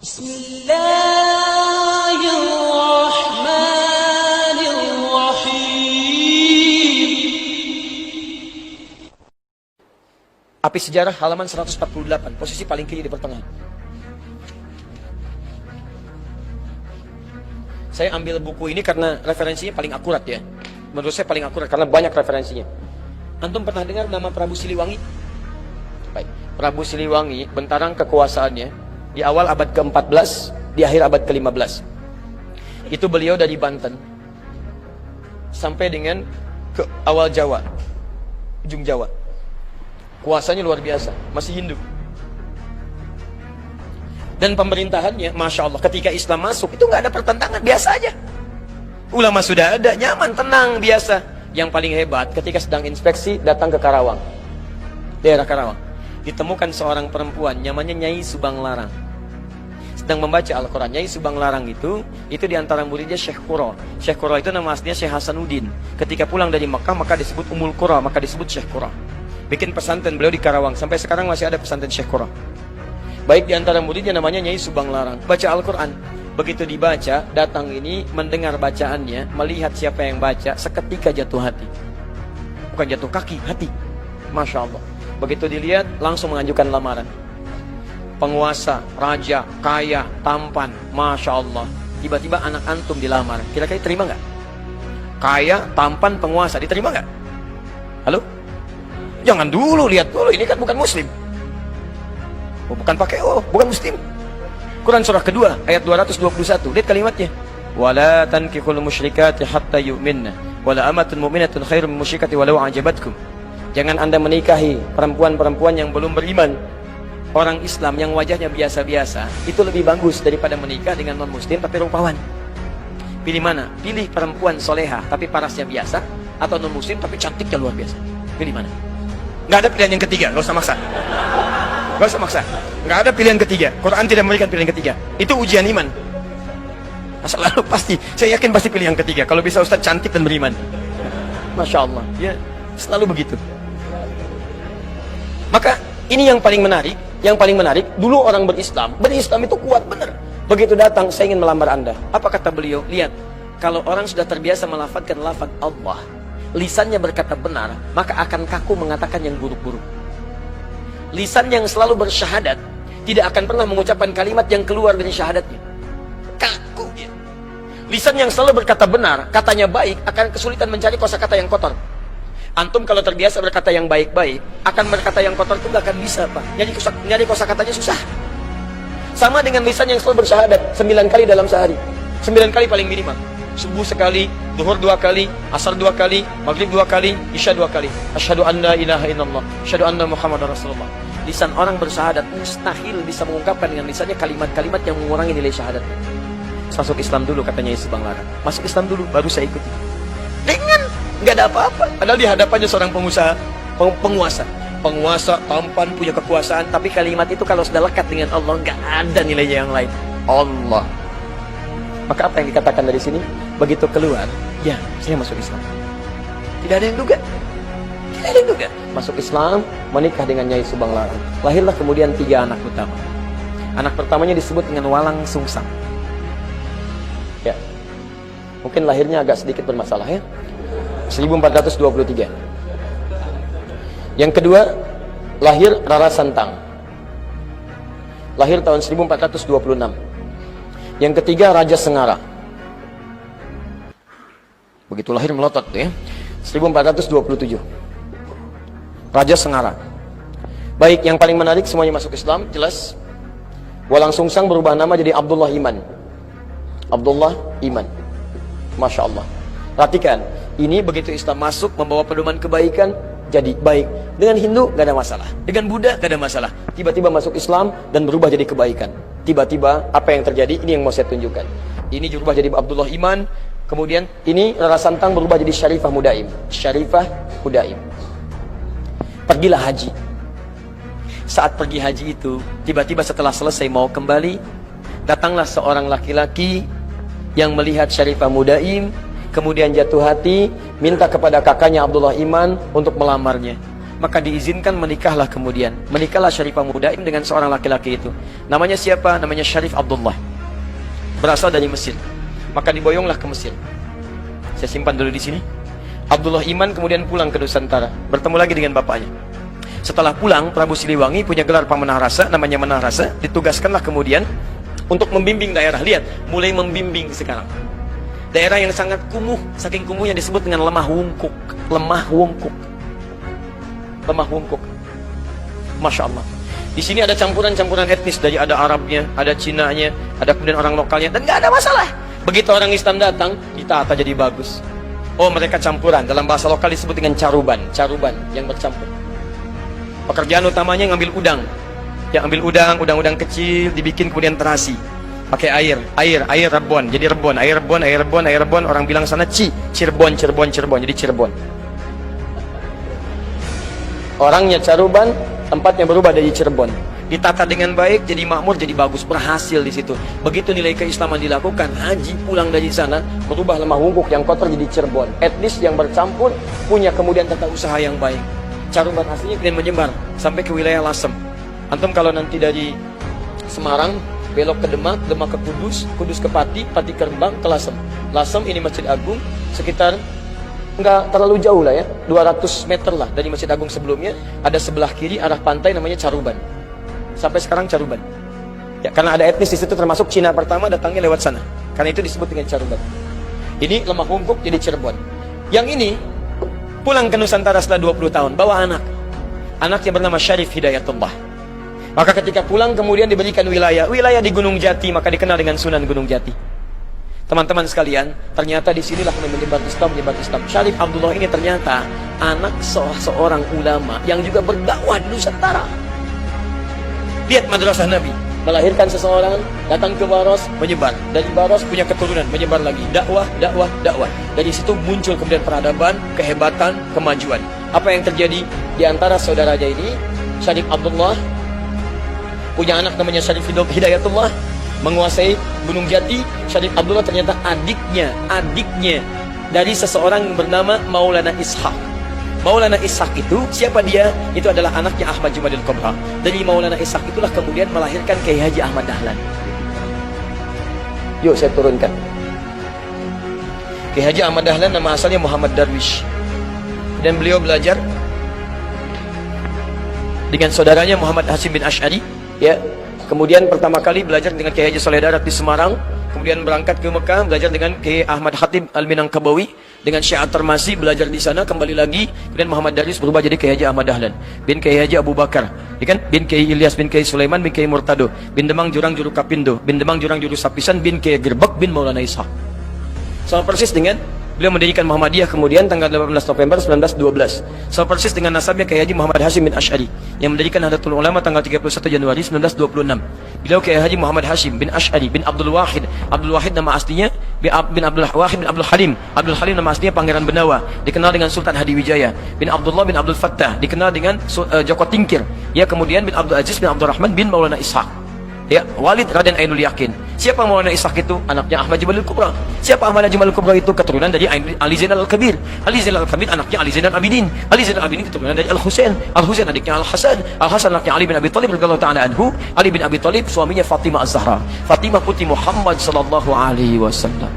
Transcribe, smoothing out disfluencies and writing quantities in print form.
Bismillahirrahmanirrahim. Api sejarah halaman 148, posisi paling kiri di pertengahan. Saya ambil buku ini karena referensinya paling akurat ya. Menurut saya paling akurat karena banyak referensinya. Antum pernah dengar nama Prabu Siliwangi? Baik. Prabu Siliwangi, bentang kekuasaannya di awal abad ke-14, di akhir abad ke-15. Itu beliau dari Banten sampai dengan ke awal Jawa, ujung Jawa. Kuasanya luar biasa, masih Hindu. Dan pemerintahannya, Masya Allah, ketika Islam masuk, itu nggak ada pertentangan, biasa aja. Ulama sudah ada, nyaman, tenang, biasa. Yang paling hebat, ketika sedang inspeksi, datang ke Karawang. Daerah Karawang. Ditemukan seorang perempuan, namanya Nyai Subang Larang. Sedang membaca Al-Quran. Nyai Subang Larang itu diantara muridnya Syekh Qura. Syekh Qura itu nama aslinya Syekh Hasanuddin. Ketika pulang dari Mekah, maka disebut Ummul Qura, maka disebut Syekh Qura. Bikin pesantren beliau di Karawang. Sampai sekarang masih ada pesantren Syekh Qura. Baik di antara muridnya namanya Nyai Subang Larang. Baca Al-Quran. Begitu dibaca, datang ini mendengar bacaannya, melihat siapa yang baca, seketika jatuh hati. Bukan jatuh kaki, hati. Masya Allah. Begitu dilihat, langsung mengajukan lamaran. Penguasa, raja, kaya, tampan, Masya Allah. Tiba-tiba anak antum dilamar. Kira-kira terima nggak? Kaya, tampan, penguasa, diterima nggak? Halo? Jangan dulu, lihat dulu, ini kan bukan muslim. Oh, bukan pakai bukan muslim. Quran surah kedua ayat 221. Lihat kalimatnya. Wala tankihul musyrikati hatta yu'minna wala amatun mu'minatun khairum min musyrikati walau a'jabatkum. Jangan Anda menikahi perempuan-perempuan yang belum beriman. Orang Islam yang wajahnya biasa-biasa itu lebih bagus daripada menikah dengan non-muslim tapi rupawan. Pilih mana? Pilih perempuan soleha tapi parasnya biasa, atau non-muslim tapi cantiknya luar biasa. Pilih mana? Nggak ada pilihan yang ketiga, nggak usah maksa. Nggak usah maksa. Nggak ada pilihan ketiga. Quran tidak memberikan pilihan ketiga. Itu ujian iman. Selalu pasti. Saya yakin pasti pilih yang ketiga. Kalau bisa Ustaz cantik dan beriman. Masya Allah. Ya, selalu begitu. Maka ini yang paling menarik. Yang paling menarik. Dulu orang berislam itu kuat benar. Begitu datang, saya ingin melamar Anda. Apa kata beliau? Lihat. Kalau orang sudah terbiasa melafadzkan lafaz Allah, lisannya berkata benar, maka akan kaku mengatakan yang buruk-buruk. Lisan yang selalu bersyahadat tidak akan pernah mengucapkan kalimat yang keluar dari syahadatnya. Kaku dia. Lisan yang selalu berkata benar, katanya baik, akan kesulitan mencari kosakata yang kotor. Antum kalau terbiasa berkata yang baik-baik, akan berkata yang kotor itu gak akan bisa, Pak. Nyari kosakatanya susah. Sama dengan lisan yang selalu bersyahadat 9 kali dalam sehari. 9 kali paling minimal. Subuh sekali, duhur 2 kali, asar 2 kali, maghrib 2 kali, isya 2 kali. Asyhadu an la ilaha illallah, asyhadu anna Muhammadar Rasulullah. Lisan orang bersyahadat mustahil bisa mengungkapkan dengan lisannya kalimat-kalimat yang mengurangi nilai syahadat. Masuk Islam dulu katanya Subang Larang. Masuk Islam dulu baru saya ikuti. Dengan nggak ada apa-apa. Padahal di hadapannya seorang pengusaha, penguasa tampan, punya kekuasaan, tapi kalimat itu kalau sudah lekat dengan Allah nggak ada nilainya yang lain. Allah. Maka apa yang dikatakan dari sini? Begitu keluar, ya saya masuk Islam. Tidak ada yang duga. Tidak ada yang duga. Masuk Islam, menikah dengan Nyai Subang Larang. Lahirlah kemudian 3 anak utama. Anak pertamanya disebut dengan Walang Sungsang. Ya, mungkin lahirnya agak sedikit bermasalah ya. 1423. Yang kedua, lahir Rara Santang. Lahir tahun 1426. Yang ketiga Raja Sengara. Begitu lahir melotot tuh ya. 1427. Raja Sengara. Baik, yang paling menarik semuanya masuk Islam, jelas. Walang Sungsang berubah nama jadi Abdullah Iman. Abdullah Iman. Masya Allah. Perhatikan, ini begitu Islam masuk membawa pedoman kebaikan, jadi baik. Dengan Hindu gak ada masalah, dengan Buddha gak ada masalah. Tiba-tiba masuk Islam dan berubah jadi kebaikan. Tiba-tiba apa yang terjadi? Ini yang mau saya tunjukkan. Ini berubah jadi Abdullah Iman. Kemudian ini Rara Santang berubah jadi Syarifah Mudaim. Syarifah Mudaim. Pergilah haji. Saat pergi haji itu, tiba-tiba setelah selesai mau kembali, datanglah seorang laki-laki yang melihat Syarifah Mudaim, kemudian jatuh hati, minta kepada kakaknya Abdullah Iman untuk melamarnya. maka diizinkan menikahlah kemudian. Menikahlah Syarifah Mudaim dengan seorang laki-laki itu. Namanya siapa? Namanya Syarif Abdullah. Berasal dari Mesir. Maka diboyonglah ke Mesir. Saya simpan dulu di sini. Abdullah Iman kemudian pulang ke Nusantara, bertemu lagi dengan bapaknya. Setelah pulang, Prabu Siliwangi punya gelar pemenang rasa, namanya menang rasa, ditugaskanlah kemudian untuk membimbing daerah. Lihat, mulai membimbing sekarang. Daerah yang sangat kumuh, saking kumuhnya disebut dengan lemah wungkuk. Lemah wungkuk. Lemah wungkuk. Masya Allah. Di sini ada campuran-campuran etnis, dari ada Arabnya, ada Cinanya, ada kemudian orang lokalnya, dan nggak ada masalah. Begitu orang Islam datang, ditata jadi bagus. Oh, mereka campuran. Dalam bahasa lokal disebut dengan caruban. Caruban yang bercampur. Pekerjaan utamanya ngambil udang. Yang ambil udang kecil, dibikin kemudian terasi. Pakai air rebon. Jadi rebon, air rebon. Orang bilang sana Cirebon. Jadi Cirebon. Orangnya caruban, tempatnya berubah dari Cirebon. Ditata dengan baik, jadi makmur, jadi bagus, berhasil di situ. Begitu nilai keislaman dilakukan, haji pulang dari sana, berubah lemah wungkuk yang kotor jadi Cirebon. Etnis yang bercampur, punya kemudian tata usaha yang baik. Caruban aslinya kemudian menyebar sampai ke wilayah Lasem. Antum kalau nanti dari Semarang belok ke Demak, Demak ke Kudus, Kudus ke Pati, Pati ke Rembang, ke Lasem. Lasem ini Masjid Agung, sekitar nggak terlalu jauh lah ya, 200 meter lah dari Masjid Agung sebelumnya. Ada sebelah kiri arah pantai namanya Caruban. Sampai sekarang Caruban. Ya, karena ada etnis di situ, termasuk Cina pertama datangnya lewat sana. Karena itu disebut dengan Caruban. Ini lemah wungkuk jadi Cirebon. Yang ini pulang ke Nusantara setelah 20 tahun, bawa anak. Anaknya bernama Syarif Hidayatullah. Maka ketika pulang kemudian diberikan wilayah di Gunung Jati, maka dikenal dengan Sunan Gunung Jati. Teman-teman sekalian, ternyata disinilah menyebar Islam. Syarif Abdullah ini ternyata anak seorang ulama yang juga berdakwah di Nusantara. Lihat madrasah Nabi, melahirkan seseorang, datang ke Baros, menyebar. Dari Baros punya keturunan, menyebar lagi. Dakwah. Dari situ muncul kemudian peradaban, kehebatan, kemajuan. Apa yang terjadi di antara saudaranya ini? Syarif Abdullah punya anak namanya Syarif Hidayatullah, menguasai Gunung Jati. Syarif Abdullah ternyata adiknya dari seseorang yang bernama Maulana Ishaq. Maulana Ishaq itu, siapa dia? Itu adalah anaknya Ahmad Jumadil Kubra. Dari Maulana Ishaq itulah kemudian melahirkan Kiai Haji Ahmad Dahlan. Yuk saya turunkan. Kiai Haji Ahmad Dahlan nama asalnya Muhammad Darwish. Dan beliau belajar dengan saudaranya Muhammad Hasim bin Ash'ari, ya. Kemudian pertama kali belajar dengan Kiai Haji Saleh Darat di Semarang, kemudian berangkat ke Mekah, belajar dengan Kiai Ahmad Khatib Al-Minangkabawi, dengan Syekh At-Tarmasi belajar di sana, kembali lagi, kemudian Muhammad Darwis berubah jadi Kiai Haji Ahmad Dahlan, bin Kiai Haji Abu Bakar, ya kan? Bin Kiai Ilyas, bin Kiai Sulaiman, bin Kiai Murtado, bin Demang Jurang Juru Kapindo, bin Demang Jurang Juru Sapisan, bin Kiai Gerbek, bin Maulana Ishaq. Sama persis dengan beliau mendirikan Muhammadiyah kemudian tanggal 18 November 1912. Sama persis dengan nasabnya Kiai Haji Muhammad Hashim bin Ash'ari yang mendirikan Nahdlatul Ulama tanggal 31 Januari 1926. Beliau Kiai Haji Muhammad Hashim bin Ash'ari bin Abdul Wahid. Abdul Wahid nama aslinya bin Abdul Wahid bin Abdul Halim. Abdul Halim nama aslinya Pangeran Benawa, dikenal dengan Sultan Hadiwijaya. Bin Abdullah bin Abdul Fattah, dikenal dengan Joko Tingkir. Ya, kemudian bin Abdul Aziz bin Abdul Rahman bin Maulana Ishaq. Ya, Walid Raden Ainul Yakin. Siapa Maulana Ishaq itu? Anaknya Ahmad Jumadil Kubra. Siapa Ahmad Jumadil Kubra itu? Keturunan dari Ali Zainal Al-Kabir. Ali Zainal Al-Kabir anaknya Ali Zainal Abidin. Ali Zainal Abidin keturunan dari Al-Husain. Al-Husain adiknya Al-Hasan. Al-Hasan anaknya Ali bin Abi Thalib radhiyallahu ta'ala anhu. Ali bin Abi Thalib suaminya Fatimah Az-Zahra. Fatimah putri Muhammad sallallahu alaihi wasallam.